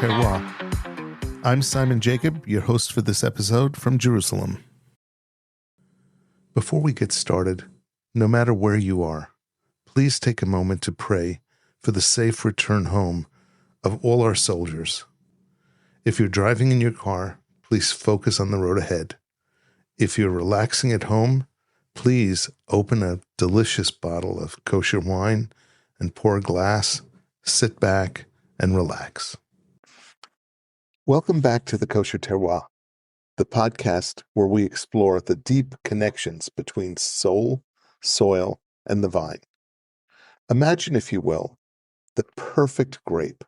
Terroir. I'm Simon Jacob, your host for this episode from Jerusalem. Before we get started, no matter where you are, please take a moment to pray for the safe return home of all our soldiers. If you're driving in your car, please focus on the road ahead. If you're relaxing at home, please open a delicious bottle of kosher wine and pour a glass, sit back, and relax. Welcome back to the Kosher Terroir, the podcast where we explore the deep connections between soul, soil, and the vine. Imagine, if you will, the perfect grape.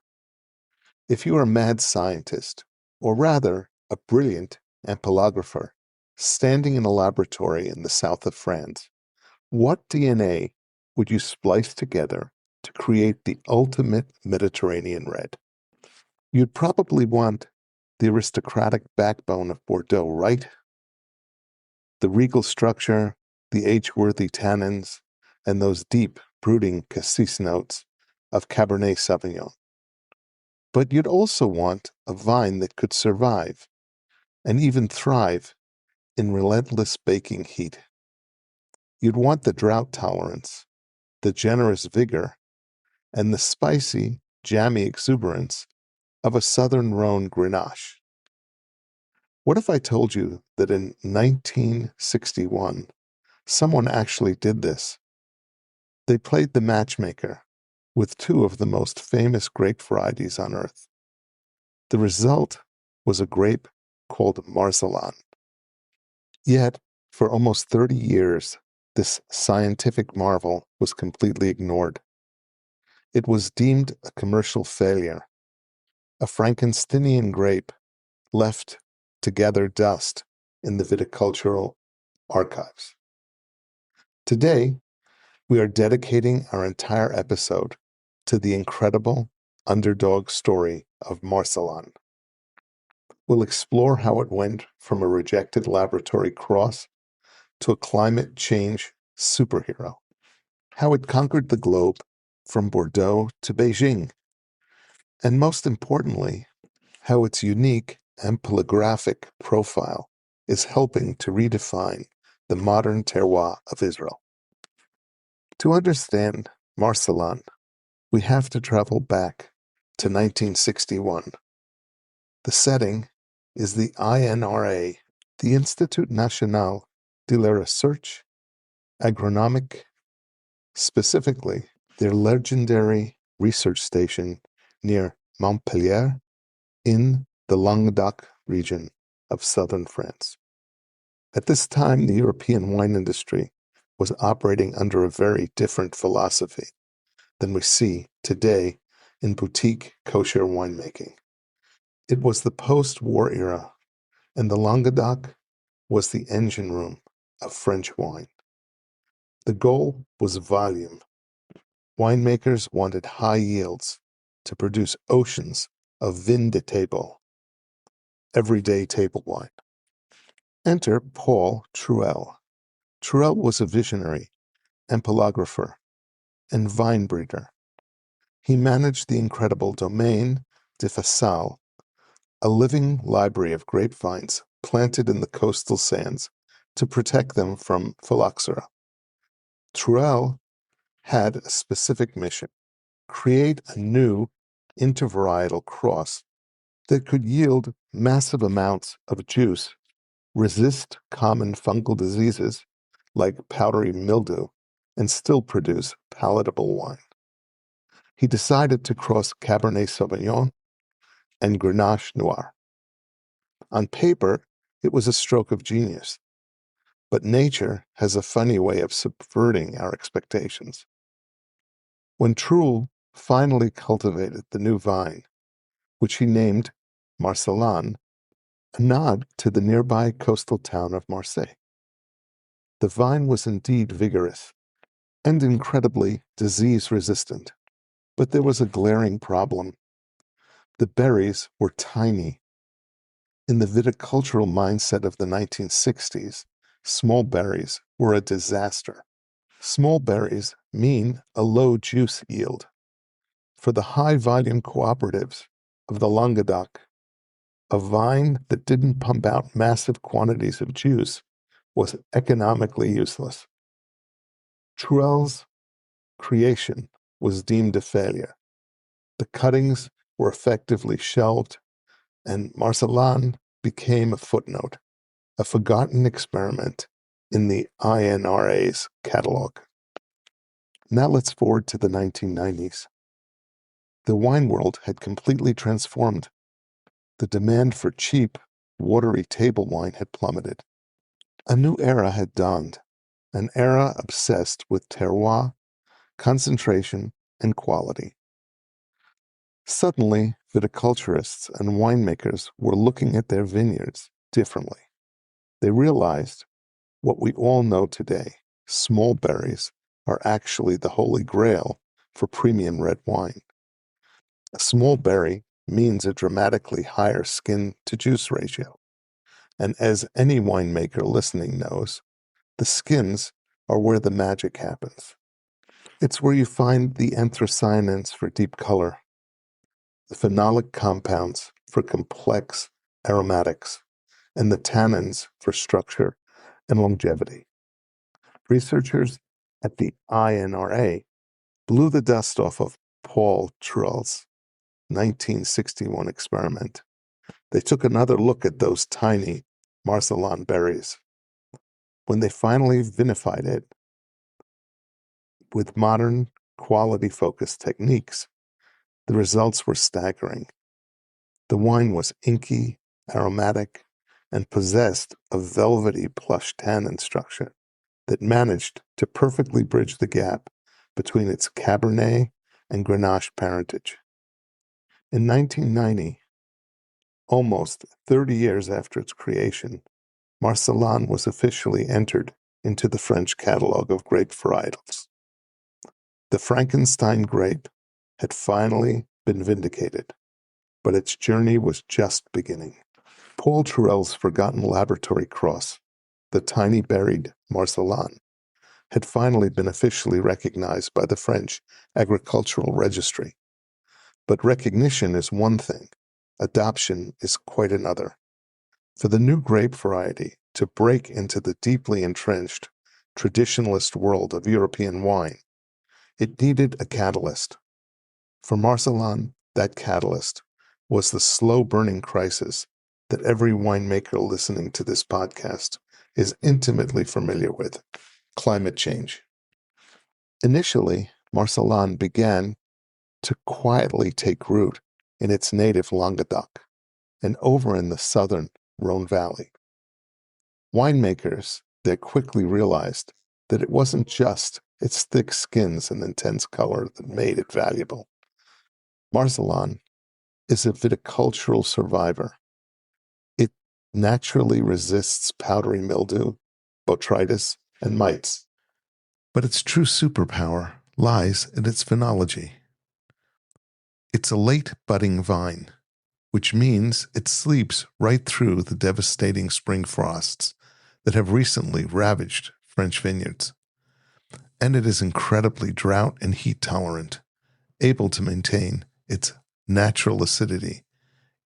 If you are a mad scientist, or rather a brilliant ampelographer, standing in a laboratory in the south of France, what DNA would you splice together to create the ultimate Mediterranean red? You'd probably want the aristocratic backbone of Bordeaux, right? The regal structure, the age-worthy tannins, and those deep, brooding cassis notes of Cabernet Sauvignon. But you'd also want a vine that could survive and even thrive in relentless baking heat. You'd want the drought tolerance, the generous vigor, and the spicy, jammy exuberance of a southern Rhone Grenache. What if I told you that in 1961, someone actually did this? They played the matchmaker with two of the most famous grape varieties on earth. The result was a grape called Marselan. Yet, for almost 30 years, this scientific marvel was completely ignored. It was deemed a commercial failure, a Frankensteinian grape left to gather dust in the viticultural archives. Today, we are dedicating our entire episode to the incredible underdog story of Marcellan. We'll explore how it went from a rejected laboratory cross to a climate change superhero, how it conquered the globe from Bordeaux to Beijing, and most importantly, how its unique ampelographic profile is helping to redefine the modern terroir of Israel. To understand Marcellan, we have to travel back to 1961. The setting is the INRA, the Institut National de la Recherche Agronomique, specifically their legendary research station near Montpellier in the Languedoc region of southern France. At this time, the European wine industry was operating under a very different philosophy than we see today in boutique kosher winemaking. It was the post-war era, and the Languedoc was the engine room of French wine. The goal was volume. Winemakers wanted high yields to produce oceans of vin de table, everyday table wine. Enter Paul Truel. Truel was a visionary, ampelographer, and vine breeder. He managed the incredible Domaine de Fassal, a living library of grapevines planted in the coastal sands to protect them from phylloxera. Truel had a specific mission: create a new intervarietal cross that could yield massive amounts of juice, resist common fungal diseases like powdery mildew, and still produce palatable wine. He decided to cross Cabernet Sauvignon and Grenache Noir. On paper, it was a stroke of genius, but nature has a funny way of subverting our expectations. When Truel finally cultivated the new vine, which he named Marcellan, a nod to the nearby coastal town of Marseille. The vine was indeed vigorous and incredibly disease-resistant, but there was a glaring problem. The berries were tiny. In the viticultural mindset of the 1960s, small berries were a disaster. Small berries mean a low juice yield. For the high-volume cooperatives, of the Languedoc, a vine that didn't pump out massive quantities of juice, was economically useless. Truel's creation was deemed a failure. The cuttings were effectively shelved, and Marcellan became a footnote, a forgotten experiment in the INRA's catalog. Now let's forward to the 1990s. The wine world had completely transformed. The demand for cheap, watery table wine had plummeted. A new era had dawned, an era obsessed with terroir, concentration, and quality. Suddenly, viticulturists and winemakers were looking at their vineyards differently. They realized what we all know today: small berries are actually the holy grail for premium red wine. A small berry means a dramatically higher skin-to-juice ratio. And as any winemaker listening knows, the skins are where the magic happens. It's where you find the anthocyanins for deep color, the phenolic compounds for complex aromatics, and the tannins for structure and longevity. Researchers at the INRA blew the dust off of Paul Truel's 1961 experiment. They took another look at those tiny Marcellan berries. When they finally vinified it with modern, quality-focused techniques, the results were staggering. The wine was inky, aromatic, and possessed a velvety plush tannin structure that managed to perfectly bridge the gap between its Cabernet and Grenache parentage. In 1990, almost 30 years after its creation, Marcellan was officially entered into the French catalog of grape varietals. The Frankenstein grape had finally been vindicated, but its journey was just beginning. Paul Truel's forgotten laboratory cross, the tiny berried Marcellan, had finally been officially recognized by the French Agricultural Registry. But recognition is one thing, adoption is quite another. For the new grape variety to break into the deeply entrenched traditionalist world of European wine, it needed a catalyst. For Marcellan, that catalyst was the slow-burning crisis that every winemaker listening to this podcast is intimately familiar with: climate change. Initially, Marcellan began to quietly take root in its native Languedoc and over in the southern Rhone Valley. Winemakers there quickly realized that it wasn't just its thick skins and intense color that made it valuable. Marcellan is a viticultural survivor. It naturally resists powdery mildew, botrytis, and mites. But its true superpower lies in its phenology. It's a late budding vine, which means it sleeps right through the devastating spring frosts that have recently ravaged French vineyards. And it is incredibly drought and heat tolerant, able to maintain its natural acidity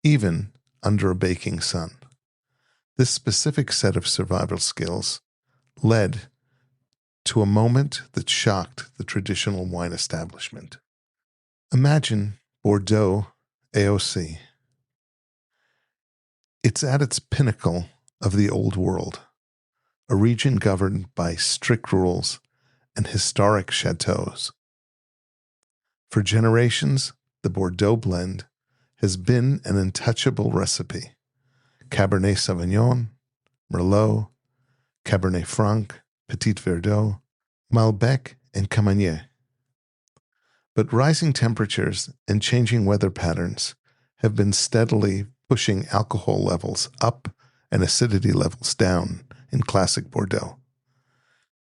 even under a baking sun. This specific set of survival skills led to a moment that shocked the traditional wine establishment. Imagine Bordeaux AOC. It's at its pinnacle of the old world, a region governed by strict rules and historic chateaus. For generations, the Bordeaux blend has been an untouchable recipe. Cabernet Sauvignon, Merlot, Cabernet Franc, Petit Verdot, Malbec, and Camagnier. But rising temperatures and changing weather patterns have been steadily pushing alcohol levels up and acidity levels down in classic Bordeaux.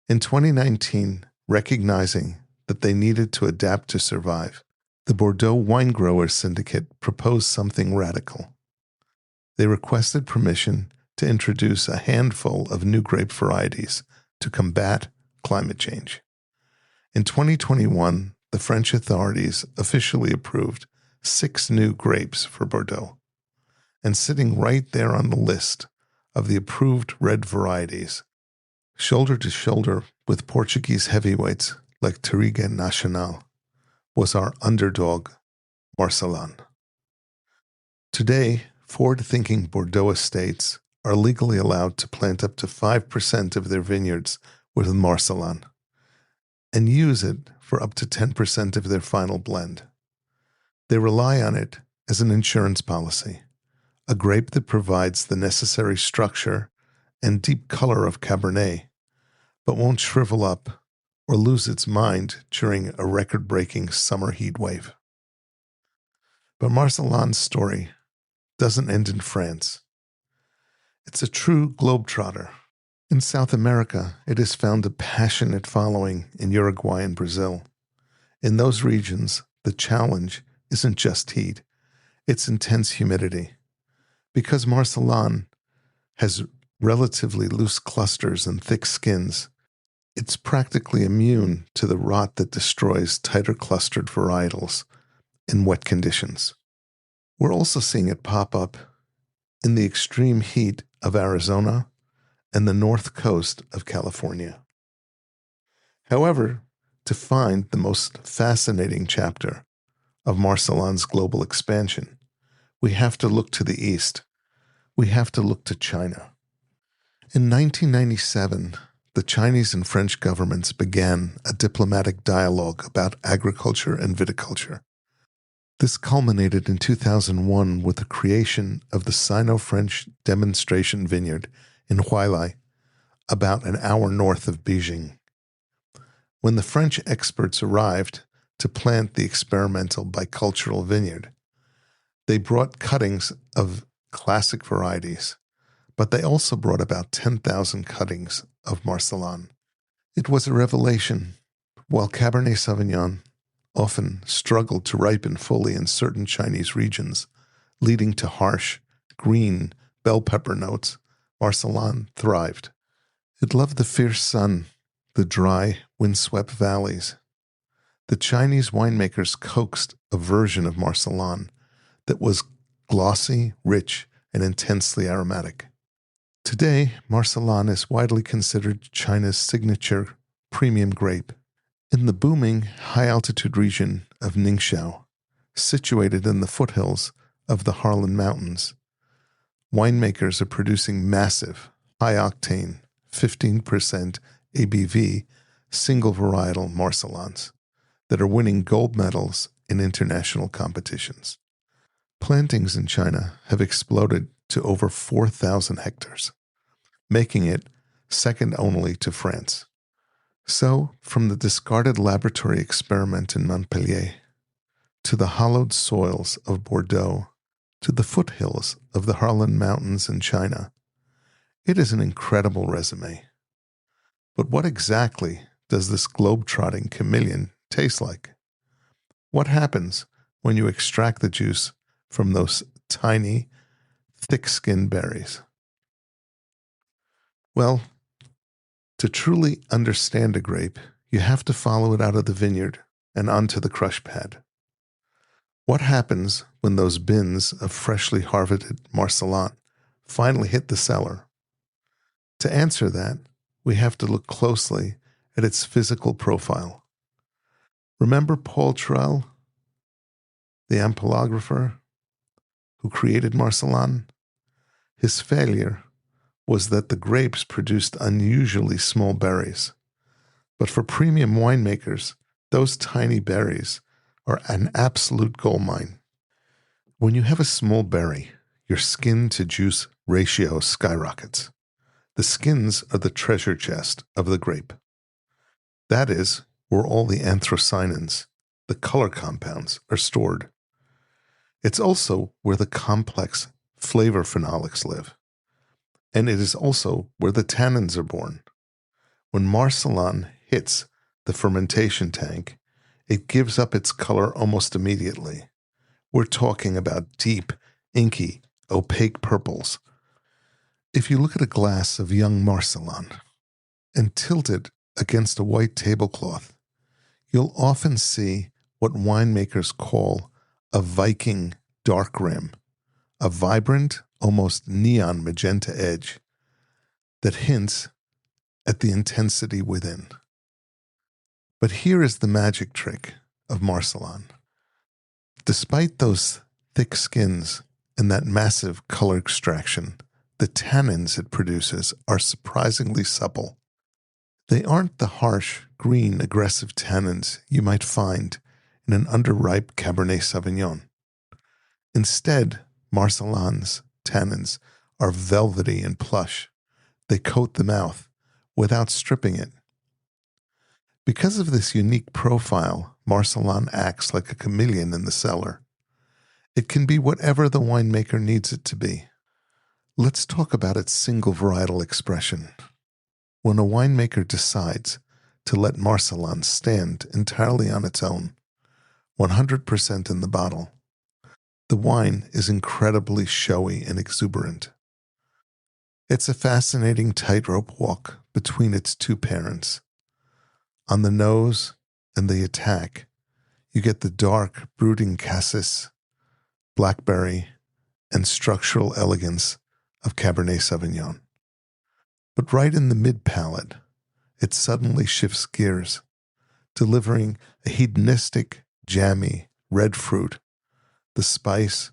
In 2019, recognizing that they needed to adapt to survive, the Bordeaux Wine Growers Syndicate proposed something radical. They requested permission to introduce a handful of new grape varieties to combat climate change. In 2021, the French authorities officially approved 6 new grapes for Bordeaux, and sitting right there on the list of the approved red varieties, shoulder to shoulder with Portuguese heavyweights like Terroir Nacional, was our underdog, Marselan. Today, forward-thinking Bordeaux estates are legally allowed to plant up to 5% of their vineyards with Marcellan and use it for up to 10% of their final blend. They rely on it as an insurance policy, a grape that provides the necessary structure and deep color of Cabernet, but won't shrivel up or lose its mind during a record-breaking summer heat wave. But Marcellan's story doesn't end in France. It's a true globetrotter. In South America, it has found a passionate following in Uruguay and Brazil. In those regions, the challenge isn't just heat, it's intense humidity. Because Marcellan has relatively loose clusters and thick skins, it's practically immune to the rot that destroys tighter clustered varietals in wet conditions. We're also seeing it pop up in the extreme heat of Arizona and the north coast of California. However, to find the most fascinating chapter of Marcellan's global expansion, we have to look to the east. We have to look to China. In 1997, the Chinese and French governments began a diplomatic dialogue about agriculture and viticulture. This culminated in 2001 with the creation of the Sino-French demonstration vineyard in Huailai, about an hour north of Beijing. When the French experts arrived to plant the experimental bicultural vineyard, they brought cuttings of classic varieties, but they also brought about 10,000 cuttings of Marcellan. It was a revelation. While Cabernet Sauvignon often struggled to ripen fully in certain Chinese regions, leading to harsh, green, bell pepper notes, Marcellan thrived. It loved the fierce sun, the dry, windswept valleys. The Chinese winemakers coaxed a version of Marcellan that was glossy, rich, and intensely aromatic. Today, Marcellan is widely considered China's signature premium grape. In the booming, high-altitude region of Ningxiao, situated in the foothills of the Harlan Mountains, winemakers are producing massive, high-octane, 15% ABV single varietal Marcellans that are winning gold medals in international competitions. Plantings in China have exploded to over 4,000 hectares, making it second only to France. So, from the discarded laboratory experiment in Montpellier, to the hollowed soils of Bordeaux, to the foothills of the Harlan Mountains in China, it is an incredible resume. But what exactly does this globe-trotting chameleon taste like? What happens when you extract the juice from those tiny, thick-skinned berries? Well, to truly understand a grape, you have to follow it out of the vineyard and onto the crush pad. What happens when those bins of freshly harvested Marcellan finally hit the cellar? To answer that, we have to look closely at its physical profile. Remember Paul Trell, the ampelographer who created Marcellan? His failure was that the grapes produced unusually small berries. But for premium winemakers, those tiny berries are an absolute goldmine. When you have a small berry, your skin-to-juice ratio skyrockets. The skins are the treasure chest of the grape. That is where all the anthocyanins, the color compounds, are stored. It's also where the complex flavor phenolics live. And it is also where the tannins are born. When Marcellan hits the fermentation tank, it gives up its color almost immediately. We're talking about deep, inky, opaque purples. If you look at a glass of young Marcellan and tilt it against a white tablecloth, you'll often see what winemakers call a Viking dark rim, a vibrant, almost neon magenta edge that hints at the intensity within. But here is the magic trick of Marcellan. Despite those thick skins and that massive color extraction, the tannins it produces are surprisingly supple. They aren't the harsh, green, aggressive tannins you might find in an underripe Cabernet Sauvignon. Instead, Marcellan's tannins are velvety and plush. They coat the mouth without stripping it. Because of this unique profile, Marcellan acts like a chameleon in the cellar. It can be whatever the winemaker needs it to be. Let's talk about its single varietal expression. When a winemaker decides to let Marcellan stand entirely on its own, 100% in the bottle, the wine is incredibly showy and exuberant. It's a fascinating tightrope walk between its two parents. On the nose and the attack, you get the dark, brooding cassis, blackberry, and structural elegance of Cabernet Sauvignon. But right in the mid-palate, it suddenly shifts gears, delivering a hedonistic, jammy red fruit, the spice,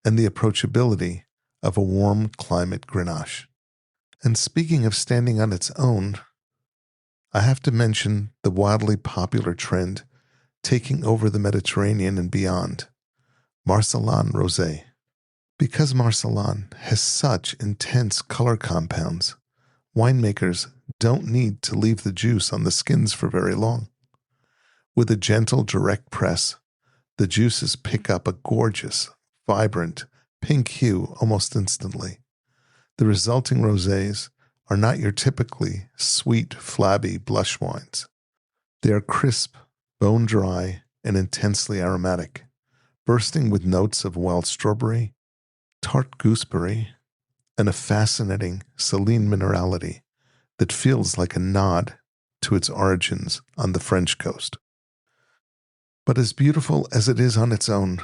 and the approachability of a warm climate Grenache. And speaking of standing on its own, I have to mention the wildly popular trend taking over the Mediterranean and beyond, Marcellan Rosé. Because Marcellan has such intense color compounds, winemakers don't need to leave the juice on the skins for very long. With a gentle, direct press, the juices pick up a gorgeous, vibrant, pink hue almost instantly. The resulting rosés are not your typically sweet, flabby blush wines. They are crisp, bone-dry, and intensely aromatic, bursting with notes of wild strawberry, tart gooseberry, and a fascinating saline minerality that feels like a nod to its origins on the French coast. But as beautiful as it is on its own,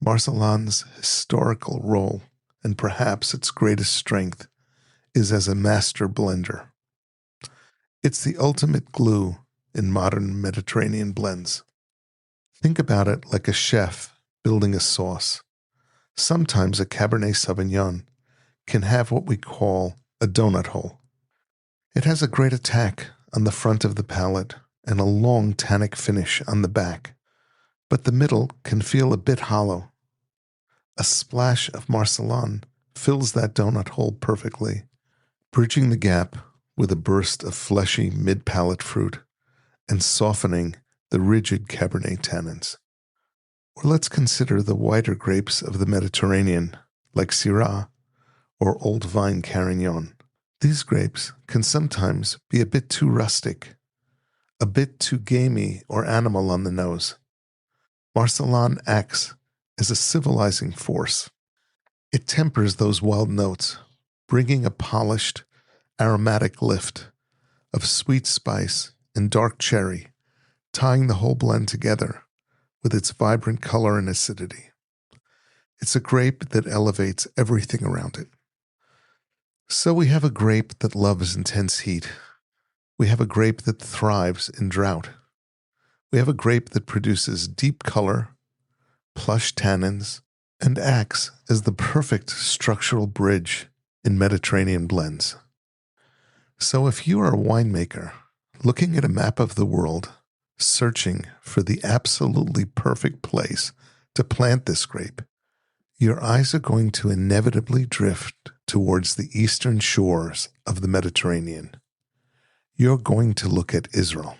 Marcellan's historical role, and perhaps its greatest strength, is as a master blender. It's the ultimate glue in modern Mediterranean blends. Think about it like a chef building a sauce. Sometimes a Cabernet Sauvignon can have what we call a donut hole. It has a great attack on the front of the palate and a long tannic finish on the back, but the middle can feel a bit hollow. A splash of Marcellan fills that donut hole perfectly, bridging the gap with a burst of fleshy mid-palate fruit and softening the rigid Cabernet tannins. Or let's consider the whiter grapes of the Mediterranean, like Syrah or Old Vine Carignan. These grapes can sometimes be a bit too rustic, a bit too gamey or animal on the nose. Marcellan acts as a civilizing force. It tempers those wild notes, bringing a polished, aromatic lift of sweet spice and dark cherry, tying the whole blend together with its vibrant color and acidity. It's a grape that elevates everything around it. So we have a grape that loves intense heat. We have a grape that thrives in drought. We have a grape that produces deep color, plush tannins, and acts as the perfect structural bridge in Mediterranean blends. So if you are a winemaker looking at a map of the world, searching for the absolutely perfect place to plant this grape, your eyes are going to inevitably drift towards the eastern shores of the Mediterranean. You're going to look at Israel.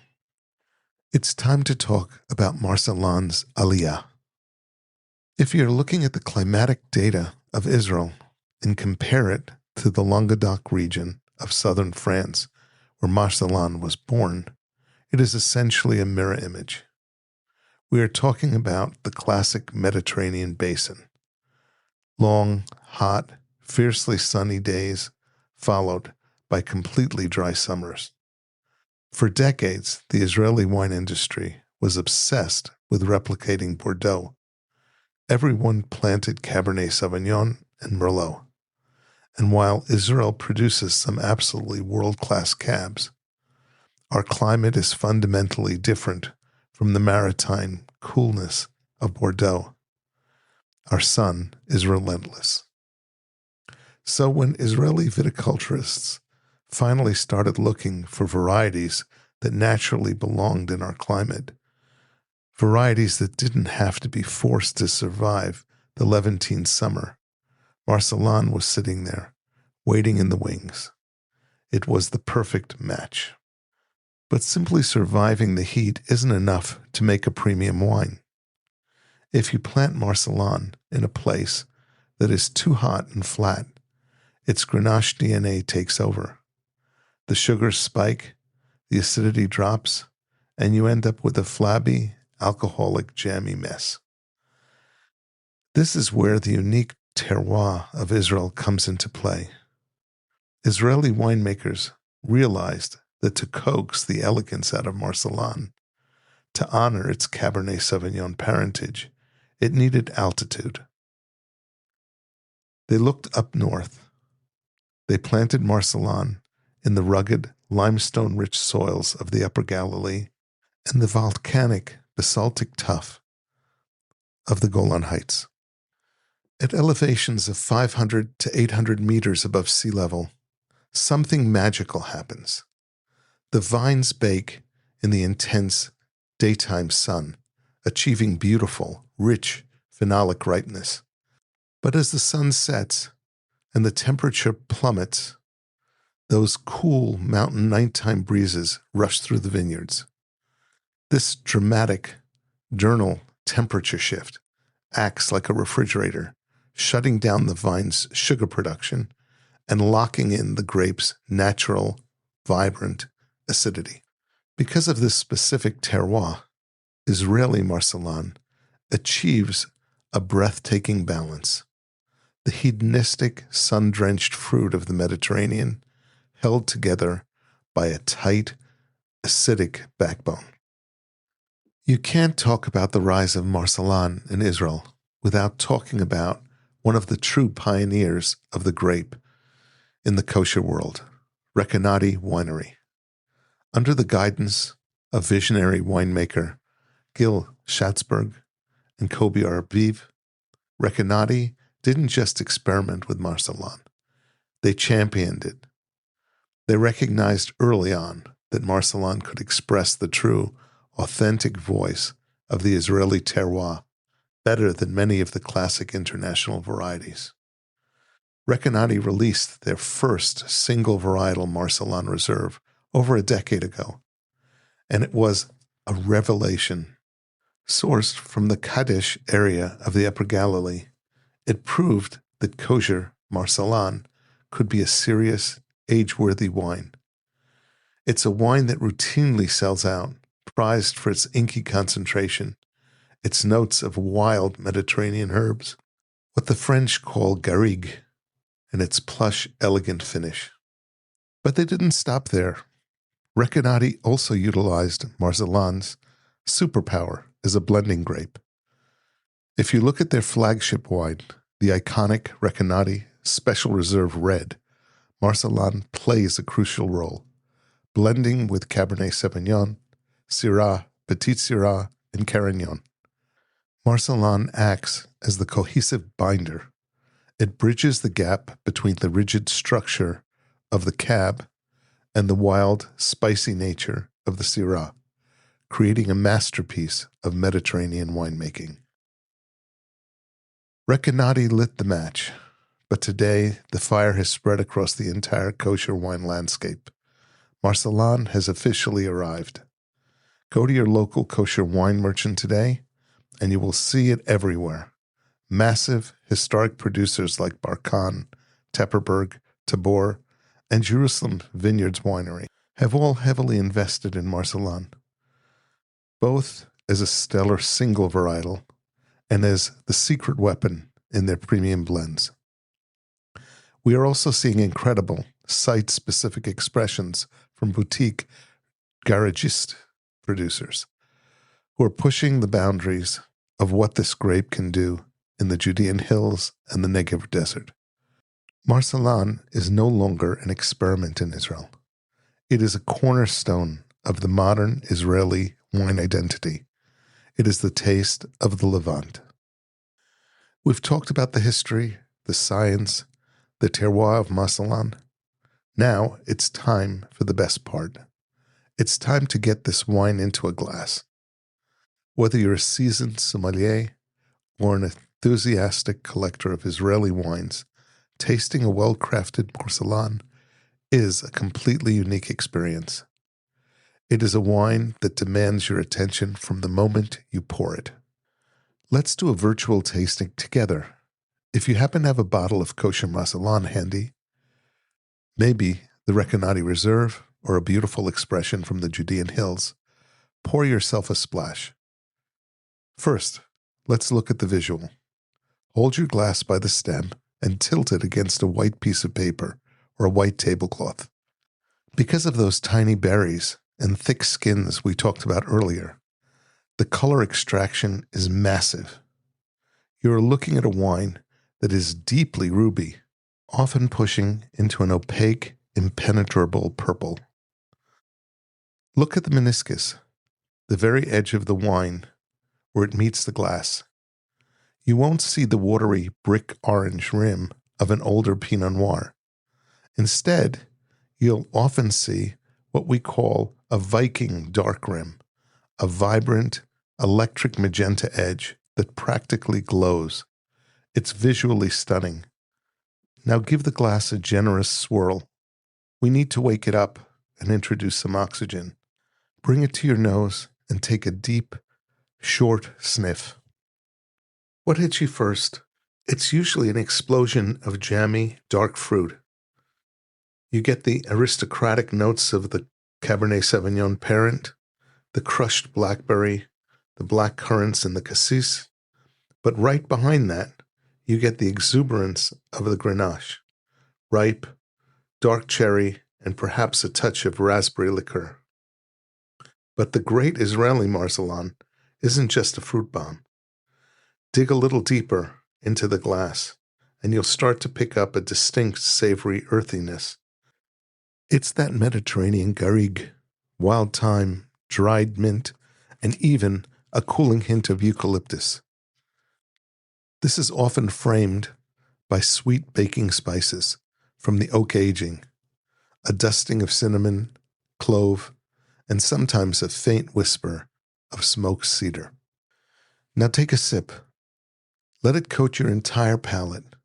It's time to talk about Marcellan's Aliyah. If you're looking at the climatic data of Israel and compare it to the Languedoc region of southern France, where Marcellan was born, it is essentially a mirror image. We are talking about the classic Mediterranean basin. Long, hot, fiercely sunny days, followed by completely dry summers. For decades, the Israeli wine industry was obsessed with replicating Bordeaux. everyone planted Cabernet Sauvignon and Merlot. And while Israel produces some absolutely world-class cabs, our climate is fundamentally different from the maritime coolness of Bordeaux. Our sun is relentless. So when Israeli viticulturists finally started looking for varieties that naturally belonged in our climate, varieties that didn't have to be forced to survive the Levantine summer, Marcellan was sitting there, waiting in the wings. It was the perfect match. But simply surviving the heat isn't enough to make a premium wine. If you plant Marcellan in a place that is too hot and flat, its Grenache DNA takes over. The sugars spike, the acidity drops, and you end up with a flabby, alcoholic, jammy mess. This is where the unique terroir of Israel comes into play. Israeli winemakers realized that to coax the elegance out of Marcellan, to honor its Cabernet Sauvignon parentage, it needed altitude. They looked up north. They planted Marcellan in the rugged, limestone-rich soils of the Upper Galilee and the volcanic, basaltic tuff of the Golan Heights. At elevations of 500 to 800 meters above sea level, something magical happens. The vines bake in the intense daytime sun, achieving beautiful, rich, phenolic ripeness. But as the sun sets and the temperature plummets, those cool mountain nighttime breezes rush through the vineyards. This dramatic, diurnal temperature shift acts like a refrigerator, shutting down the vine's sugar production and locking in the grape's natural, vibrant acidity. Because of this specific terroir, Israeli Marcellan achieves a breathtaking balance. The hedonistic, sun-drenched fruit of the Mediterranean held together by a tight, acidic backbone. You can't talk about the rise of Marcellan in Israel without talking about one of the true pioneers of the grape in the kosher world, Recanati Winery. Under the guidance of visionary winemaker Gil Schatzberg and Kobi Arbiv, Recanati didn't just experiment with Marcellan. They championed it. They recognized early on that Marcellan could express the true, authentic voice of the Israeli terroir better than many of the classic international varieties. Recanati released their first single varietal Marcellan reserve over a decade ago, and it was a revelation. Sourced from the Kadesh area of the Upper Galilee, it proved that kosher Marcellan could be a serious, age-worthy wine. It's a wine that routinely sells out, prized for its inky concentration, its notes of wild Mediterranean herbs, what the French call garrigue, and its plush, elegant finish. But they didn't stop there. Recanati also utilized Marcellan's superpower as a blending grape. If you look at their flagship wine, the iconic Recanati Special Reserve Red, Marcellan plays a crucial role, blending with Cabernet Sauvignon, Syrah, Petit Syrah, and Carignan. Marcellan acts as the cohesive binder. It bridges the gap between the rigid structure of the cab and the wild, spicy nature of the Syrah, creating a masterpiece of Mediterranean winemaking. Recanati lit the match, but today the fire has spread across the entire kosher wine landscape. Marcellan has officially arrived. Go to your local kosher wine merchant today, and you will see it everywhere. Massive, historic producers like Barkan, Tepperberg, Tabor, and Jerusalem Vineyards Winery have all heavily invested in Marcellan, both as a stellar single varietal and as the secret weapon in their premium blends. We are also seeing incredible site-specific expressions from boutique garagist producers who are pushing the boundaries of what this grape can do in the Judean hills and the Negev desert. Marcellan is no longer an experiment in Israel. It is a cornerstone of the modern Israeli wine identity. It is the taste of the Levant. We've talked about the history, the science, the terroir of Marselan. Now it's time for the best part. It's time to get this wine into a glass. Whether you're a seasoned sommelier or an enthusiastic collector of Israeli wines, tasting a well-crafted Marselan is a completely unique experience. It is a wine that demands your attention from the moment you pour it. Let's do a virtual tasting together. If you happen to have a bottle of kosher Marselan handy, maybe the Recanati Reserve or a beautiful expression from the Judean hills, pour yourself a splash. First, let's look at the visual. Hold your glass by the stem and tilt it against a white piece of paper or a white tablecloth. Because of those tiny berries and thick skins we talked about earlier, the color extraction is massive. You're looking at a wine that is deeply ruby, often pushing into an opaque, impenetrable purple. Look at the meniscus, the very edge of the wine where it meets the glass. You won't see the watery brick orange rim of an older Pinot Noir. Instead, you'll often see what we call a Viking dark rim, a vibrant, electric magenta edge that practically glows. It's visually stunning. Now give the glass a generous swirl. We need to wake it up and introduce some oxygen. Bring it to your nose and take a deep, short sniff. What hits you first? It's usually an explosion of jammy, dark fruit. You get the aristocratic notes of the Cabernet Sauvignon parent, the crushed blackberry, the black currants, and the cassis. But right behind that, you get the exuberance of the Grenache, ripe, dark cherry, and perhaps a touch of raspberry liqueur. But the great Israeli Marselan isn't just a fruit bomb. Dig a little deeper into the glass, and you'll start to pick up a distinct savory earthiness. It's that Mediterranean garrigue, wild thyme, dried mint, and even a cooling hint of eucalyptus. This is often framed by sweet baking spices from the oak aging, a dusting of cinnamon, clove, and sometimes a faint whisper of smoked cedar. Now take a sip. Let it coat your entire palate.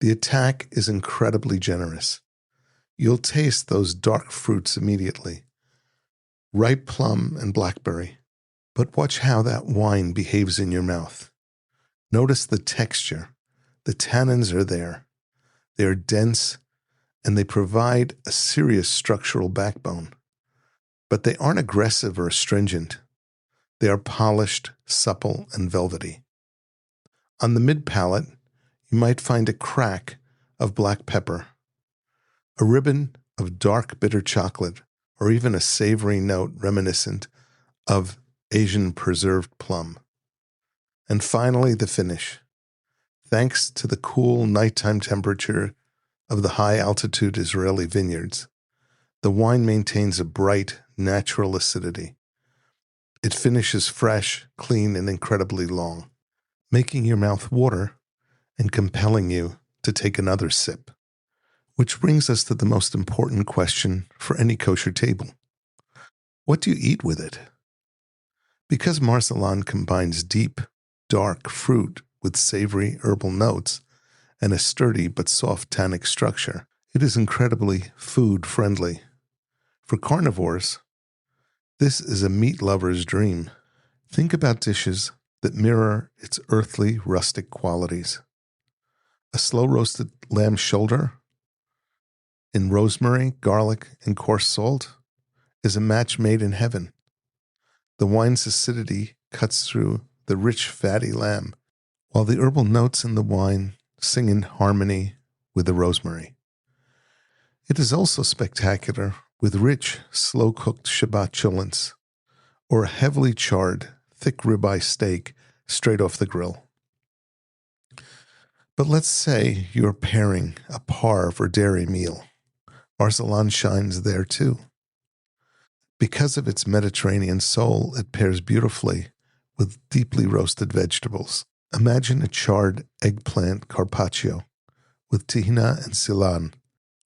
The attack is incredibly generous. You'll taste those dark fruits immediately, ripe plum and blackberry. But watch how that wine behaves in your mouth. Notice the texture. The tannins are there. They are dense, and they provide a serious structural backbone. But they aren't aggressive or astringent. They are polished, supple, and velvety. On the mid-palate, you might find a crack of black pepper, a ribbon of dark bitter chocolate, or even a savory note reminiscent of Asian preserved plum. And finally, the finish. Thanks to the cool nighttime temperature of the high-altitude Israeli vineyards, the wine maintains a bright, natural acidity. It finishes fresh, clean, and incredibly long, making your mouth water and compelling you to take another sip. Which brings us to the most important question for any kosher table. What do you eat with it? Because Marselan combines deep, dark fruit with savory herbal notes and a sturdy but soft tannic structure, it is incredibly food-friendly. For carnivores, this is a meat lover's dream. Think about dishes that mirror its earthly, rustic qualities. A slow-roasted lamb shoulder in rosemary, garlic, and coarse salt is a match made in heaven. The wine's acidity cuts through the rich, fatty lamb, while the herbal notes in the wine sing in harmony with the rosemary. It is also spectacular with rich, slow-cooked Shabbat cholents, or a heavily charred, thick ribeye steak straight off the grill. But let's say you're pairing a parve or dairy meal. Marcellan shines there too. Because of its Mediterranean soul, it pairs beautifully with deeply roasted vegetables. Imagine a charred eggplant carpaccio with tahina and Ceylon,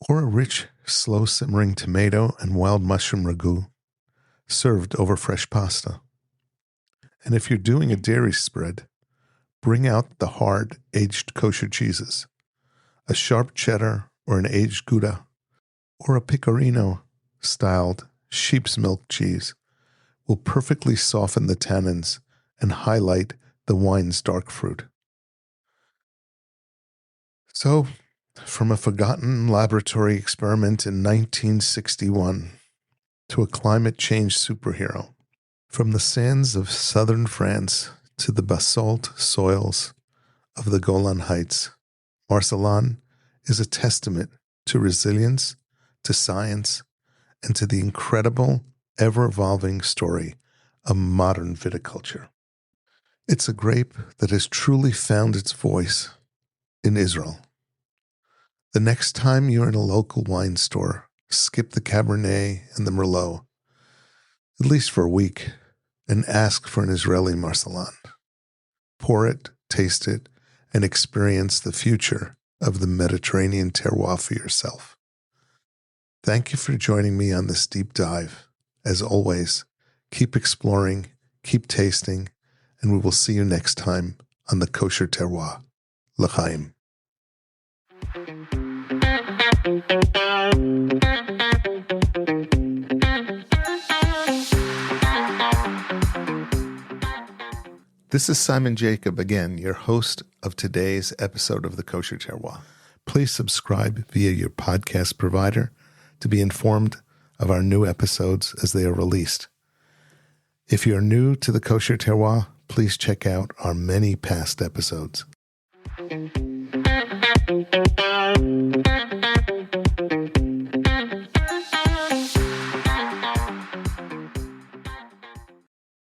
or a rich, slow-simmering tomato and wild mushroom ragu served over fresh pasta. And if you're doing a dairy spread, bring out the hard, aged kosher cheeses, a sharp cheddar or an aged Gouda, or a pecorino-styled sheep's milk cheese will perfectly soften the tannins and highlight the wine's dark fruit. So, from a forgotten laboratory experiment in 1961 to a climate change superhero, from the sands of southern France to the basalt soils of the Golan Heights, Marcellan is a testament to resilience, to science, and to the incredible, ever-evolving story of modern viticulture. It's a grape that has truly found its voice in Israel. The next time you're in a local wine store, skip the Cabernet and the Merlot, at least for a week, and ask for an Israeli Marselan. Pour it, taste it, and experience the future of the Mediterranean terroir for yourself. Thank you for joining me on this deep dive. As always, keep exploring, keep tasting, and we will see you next time on the Kosher Terroir. L'chaim. This is Simon Jacob again, your host of today's episode of the Kosher Terroir. Please subscribe via your podcast provider to be informed of our new episodes as they are released. If you're new to the Kosher Terroir, please check out our many past episodes.